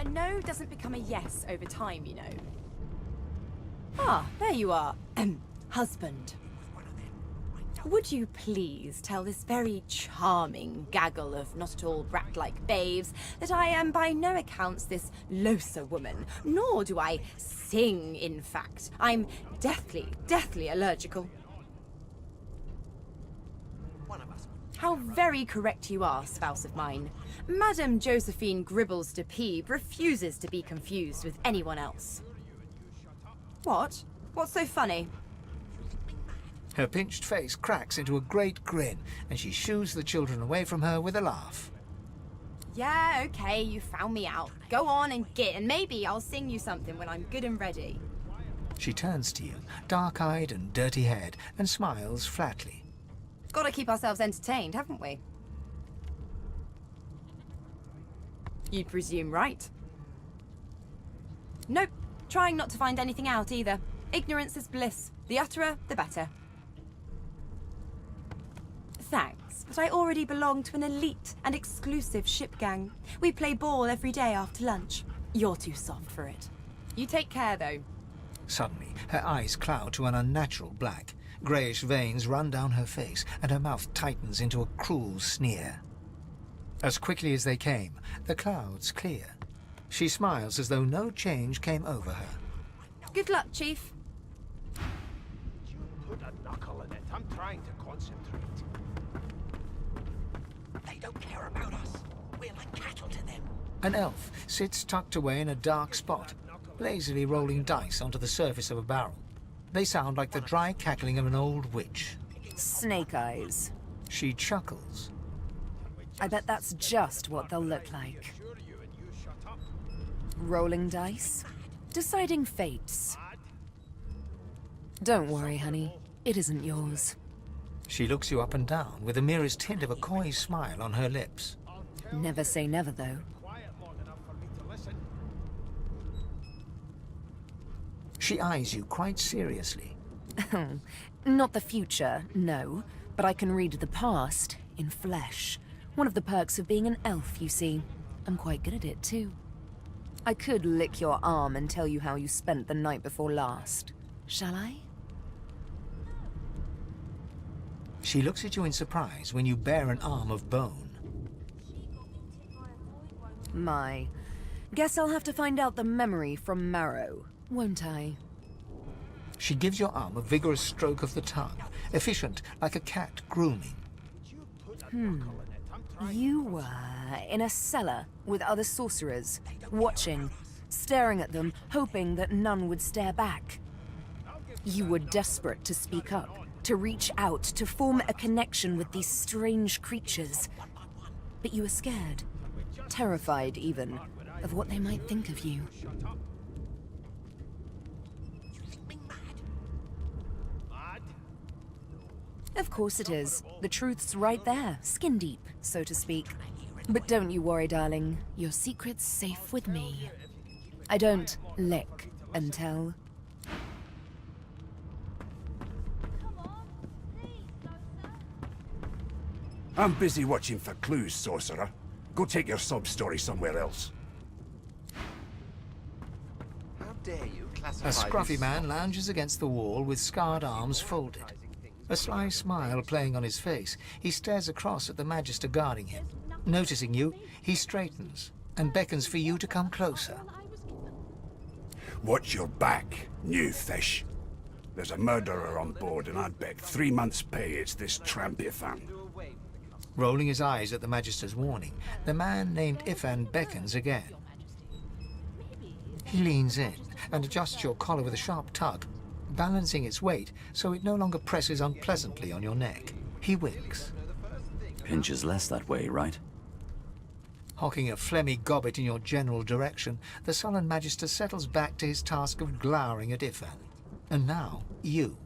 no doesn't become a yes over time, you know. Ah, there you are. Husband. Would you please tell this very charming gaggle of not-at-all brat-like babes that I am by no accounts this Losa woman, nor do I sing, in fact. I'm deathly allergical. How very correct you are, spouse of mine. Madame Josephine Gribbles de Peeb refuses to be confused with anyone else. What? What's so funny? Her pinched face cracks into a great grin, and she shoos the children away from her with a laugh. Yeah, okay, you found me out. Go on and git, and maybe I'll sing you something when I'm good and ready. She turns to you, dark-eyed and dirty-haired, and smiles flatly. Gotta keep ourselves entertained, haven't we? You'd presume right. Nope, trying not to find anything out either. Ignorance is bliss. The utterer, the better. Thanks, but I already belong to an elite and exclusive ship gang. We play ball every day after lunch. You're too soft for it. You take care, though. Suddenly, her eyes cloud to an unnatural black. Greyish veins run down her face, and her mouth tightens into a cruel sneer. As quickly as they came, the clouds clear. She smiles as though no change came over her. Good luck, Chief. You put a knuckle in it. I'm trying to concentrate. They don't care about us. We're like cattle to them. An elf sits tucked away in a dark spot, lazily rolling dice onto the surface of a barrel. They sound like the dry cackling of an old witch. Snake eyes. She chuckles. I bet that's just what they'll look like. Rolling dice. Deciding fates. Don't worry, honey. It isn't yours. She looks you up and down with the merest hint of a coy smile on her lips. Never say never, though. She eyes you quite seriously. Not the future, no. But I can read the past in flesh. One of the perks of being an elf, you see. I'm quite good at it, too. I could lick your arm and tell you how you spent the night before last. Shall I? She looks at you in surprise when you bare an arm of bone. My. Guess I'll have to find out the memory from Marrow, won't I? She gives your arm a vigorous stroke of the tongue, efficient like a cat grooming. You were in a cellar with other sorcerers, watching, staring at them, hoping that none would stare back. You were desperate to speak up, to reach out, to form a connection with these strange creatures. But you were scared, terrified even, of what they might think of you. Of course it is. The truth's right there, skin deep, so to speak. But don't you worry, darling. Your secret's safe with me. I don't lick and tell. I'm busy watching for clues, Sorcerer. Go take your sub-story somewhere else. How dare you A classify scruffy this man lounges against the wall with scarred arms folded. A sly smile playing on his face, he stares across at the Magister guarding him. Noticing you, he straightens and beckons for you to come closer. Watch your back, new fish. There's a murderer on board, and I'd bet 3 months' pay it's this tramp Ifan. Rolling his eyes at the Magister's warning, the man named Ifan beckons again. He leans in and adjusts your collar with a sharp tug, balancing its weight so it no longer presses unpleasantly on your neck. He winks. Pinches less that way, right? Hocking a phlegmy gobbet in your general direction, the sullen Magister settles back to his task of glowering at Ifan. And now, you.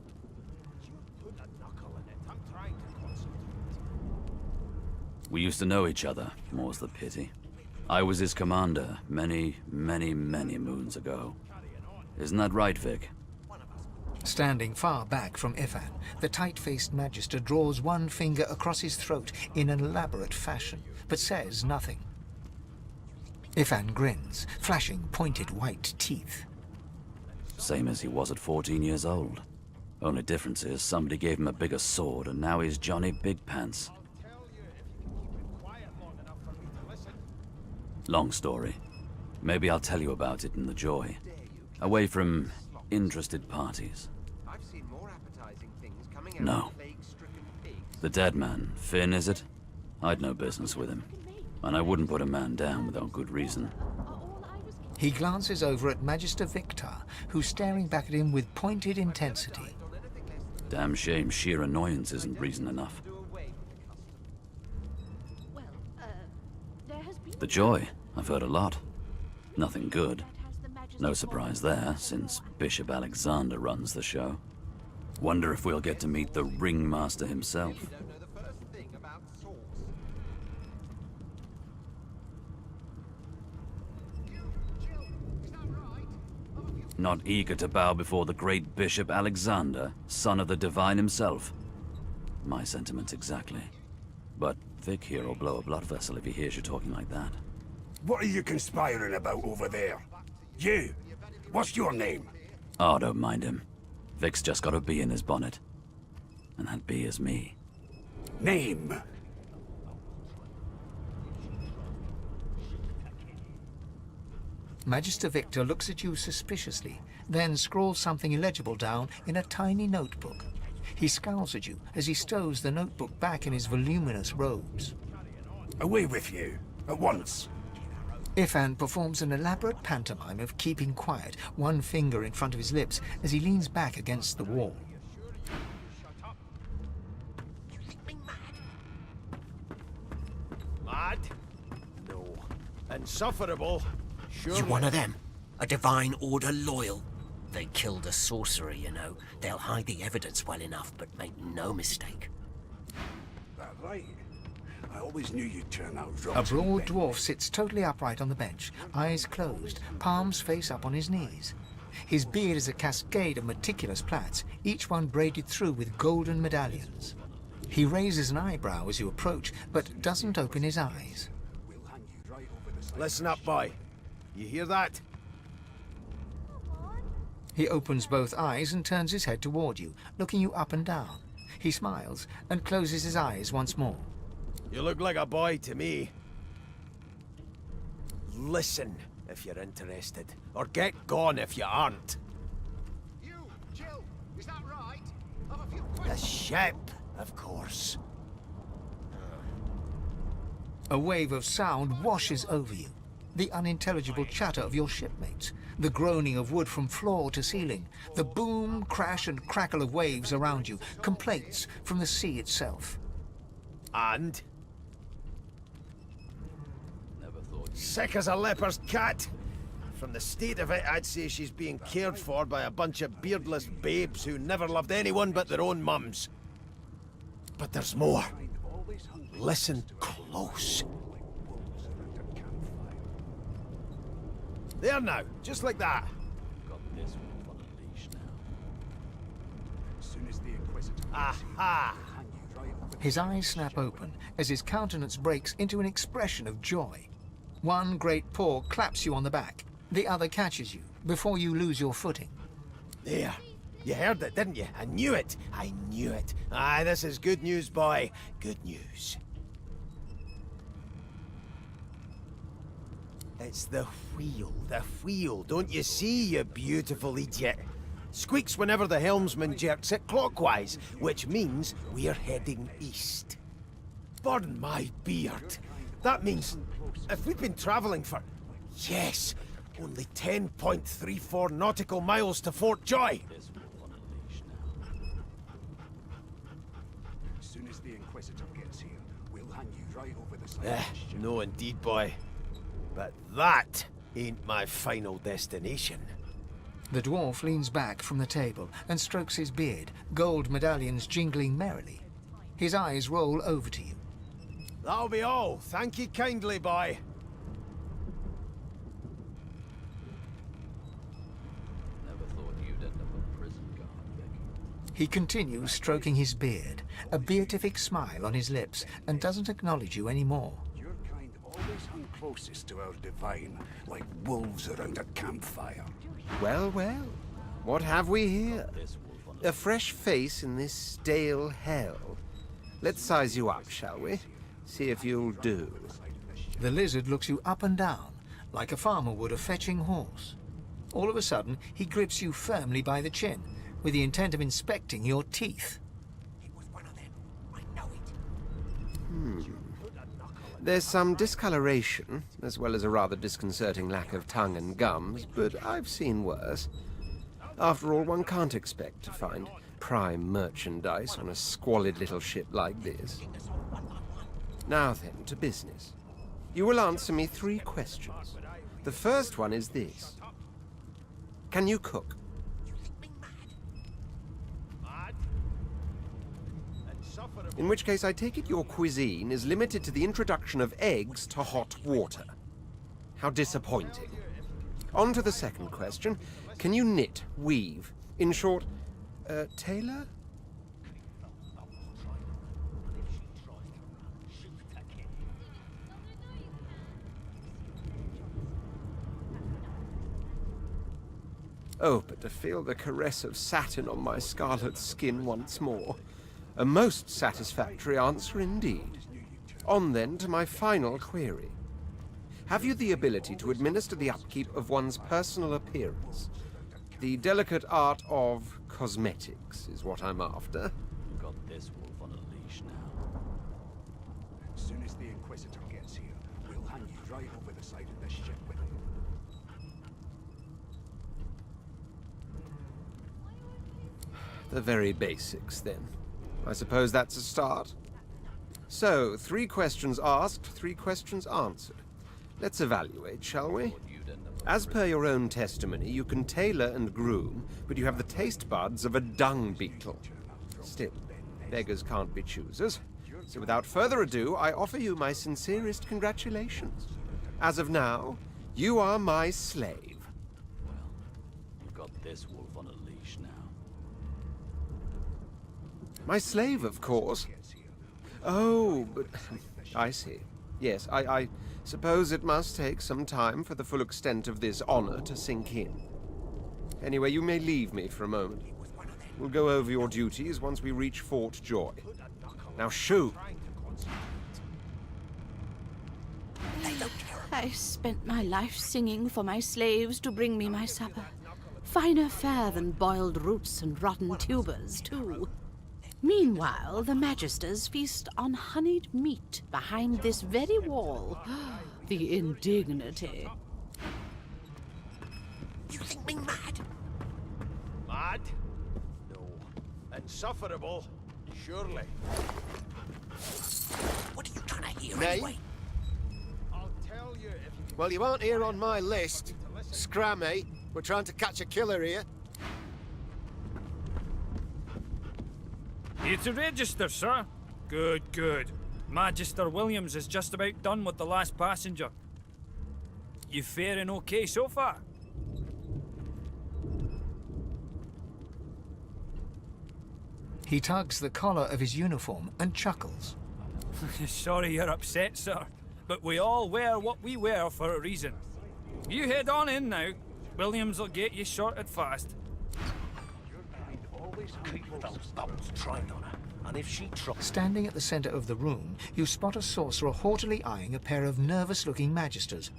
We used to know each other, more's the pity. I was his commander many moons ago. Isn't that right, Vic? Standing far back from Ifan, the tight-faced Magister draws one finger across his throat in an elaborate fashion, but says nothing. Ifan grins, flashing pointed white teeth. Same as he was at 14 years old. Only difference is somebody gave him a bigger sword and now he's Johnny Big Pants. Long story. Maybe I'll tell you about it in the Joy. Away from interested parties. No. The dead man, Fane, is it? I'd no business with him. And I wouldn't put a man down without good reason. He glances over at Magister Victor, who's staring back at him with pointed intensity. Damn shame sheer annoyance isn't reason enough. The Joy, I've heard a lot. Nothing good. No surprise there, since Bishop Alexander runs the show. Wonder if we'll get to meet the ringmaster himself. Not eager to bow before the great Bishop Alexander, son of the Divine himself. My sentiments exactly. But Vic here will blow a blood vessel if he hears you talking like that. What are you conspiring about over there? You! What's your name? Oh, don't mind him. Vic's just got a bee in his bonnet. And that bee is me. Name? Magister Victor looks at you suspiciously, then scrawls something illegible down in a tiny notebook. He scowls at you as he stows the notebook back in his voluminous robes. Away with you, at once. Ifan performs an elaborate pantomime of keeping quiet, one finger in front of his lips as he leans back against the wall. Mad? No. Insufferable? Sure. You one of them? A Divine Order loyal? They killed a sorcerer, you know. They'll hide the evidence well enough, but make no mistake. That right? I always knew you'd turn out A rotten. broad dwarf sits totally upright on the bench, eyes closed, palms face up on his knees. His beard is a cascade of meticulous plaits, each one braided through with golden medallions. He raises an eyebrow as you approach, but doesn't open his eyes. Listen up, boy. You hear that? He opens both eyes and turns his head toward you, looking you up and down. He smiles and closes his eyes once more. You look like a boy to me. Listen if you're interested, or get gone if you aren't. You, Jill, is that right? I've a few The questions. ship, of course. A wave of sound washes over you. The unintelligible chatter of your shipmates, the groaning of wood from floor to ceiling, the boom, crash and crackle of waves around you, complaints from the sea itself. And? Sick as a leper's cat. From the state of it, I'd say she's being cared for by a bunch of beardless babes who never loved anyone but their own mums. But there's more. Listen close. There now, just like that. Aha! His eyes snap open as his countenance breaks into an expression of joy. One great paw claps you on the back. The other catches you before you lose your footing. There. You heard it, didn't you? I knew it. I knew it. Aye, this is good news, boy. Good news. It's the wheel. The wheel. Don't you see, you beautiful idiot? Squeaks whenever the helmsman jerks it clockwise, which means we're heading east. Burn my beard. That means if we'd been traveling for, yes, only 10.34 nautical miles to Fort Joy. As soon as the Inquisitor gets here, we'll hand you right over the side. No indeed, boy. But that ain't my final destination. The dwarf leans back from the table and strokes his beard, gold medallions jingling merrily. His eyes roll over to you. That'll be all. Thank you kindly, boy. Never thought you'd end up a prison guard, Vic. He continues stroking his beard, a beatific smile on his lips, and doesn't acknowledge you anymore. Your kind always hung close closest to our divine, like wolves around a campfire. Well, well. What have we here? A fresh face in this stale hell. Let's size you up, shall we? See if you'll do. The lizard looks you up and down, like a farmer would a fetching horse. All of a sudden, he grips you firmly by the chin, with the intent of inspecting your teeth. There's some discoloration, as well as a rather disconcerting lack of tongue and gums, but I've seen worse. After all, one can't expect to find prime merchandise on a squalid little ship like this. Now then, to business. You will answer me 3 questions. The first one is this. Can you cook? In which case, I take it your cuisine is limited to the introduction of eggs to hot water. How disappointing. On to the second question. Can you knit, weave? In short, tailor? Oh, but to feel the caress of satin on my scarlet skin once more. A most satisfactory answer indeed. On then to my final query. Have you the ability to administer the upkeep of one's personal appearance? The delicate art of cosmetics is what I'm after. Got this wolf on a leash now. As soon as the Inquisitor gets here, we'll hang you right over the side of this ship with him. The very basics, then. I suppose that's a start. So, 3 questions asked, 3 questions answered. Let's evaluate, shall we? As per your own testimony, you can tailor and groom, but you have the taste buds of a dung beetle. Still, beggars can't be choosers. So without further ado, I offer you my sincerest congratulations. As of now, you are my slave. Well, you've got this wolf on a leash now. My slave, of course. Oh, but I see. Yes, I suppose it must take some time for the full extent of this honor to sink in. Anyway, you may leave me for a moment. We'll go over your duties once we reach Fort Joy. Now shoo! I spent my life singing for my slaves to bring me my supper. Finer fare than boiled roots and rotten tubers, too. Meanwhile, the Magisters feast on honeyed meat behind this very wall. The indignity. You think me mad? Mad? No. Insufferable? Surely. What are you trying to hear Name? anyway? I'll tell you if... Well, you aren't here on my list. Scram, eh? We're trying to catch a killer here. Here to register, sir. Good, good. Magister Williams is just about done with the last passenger. You faring okay so far? He tugs the collar of his uniform and chuckles. Sorry you're upset, sir, but we all wear what we wear for a reason. You head on in now. Williams will get you sorted fast. Keep those bones trained on her, and if she tries... Standing at the center of the room, you spot a sorcerer haughtily eyeing a pair of nervous-looking magisters.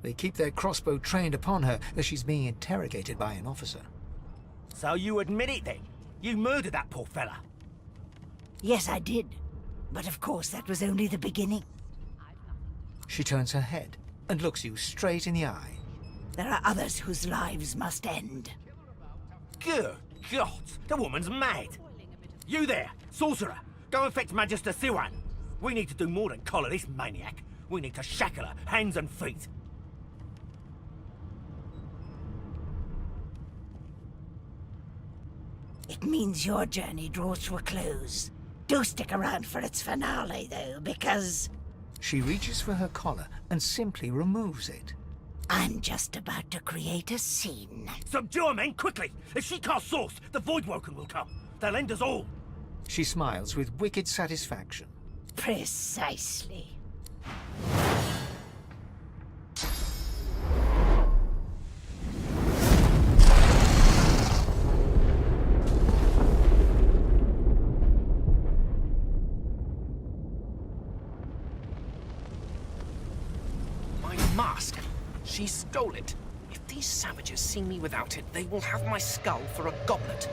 They keep their crossbow trained upon her as she's being interrogated by an officer. So you admit it then? You murdered that poor fella? Yes, I did. But of course, that was only the beginning. She turns her head and looks you straight in the eye. There are others whose lives must end. Good God, the woman's mad. You there, Sorcerer, go and fetch Magister Siwan. We need to do more than collar this maniac. We need to shackle her, hands and feet. It means your journey draws to a close. Do stick around for its finale, though, because... She reaches for her collar and simply removes it. I'm just about to create a scene. Subdue her, men, quickly! If she casts Source, the Voidwoken will come. They'll end us all. She smiles with wicked satisfaction. Precisely. mask. She stole it. If these savages see me without it, they will have my skull for a goblet.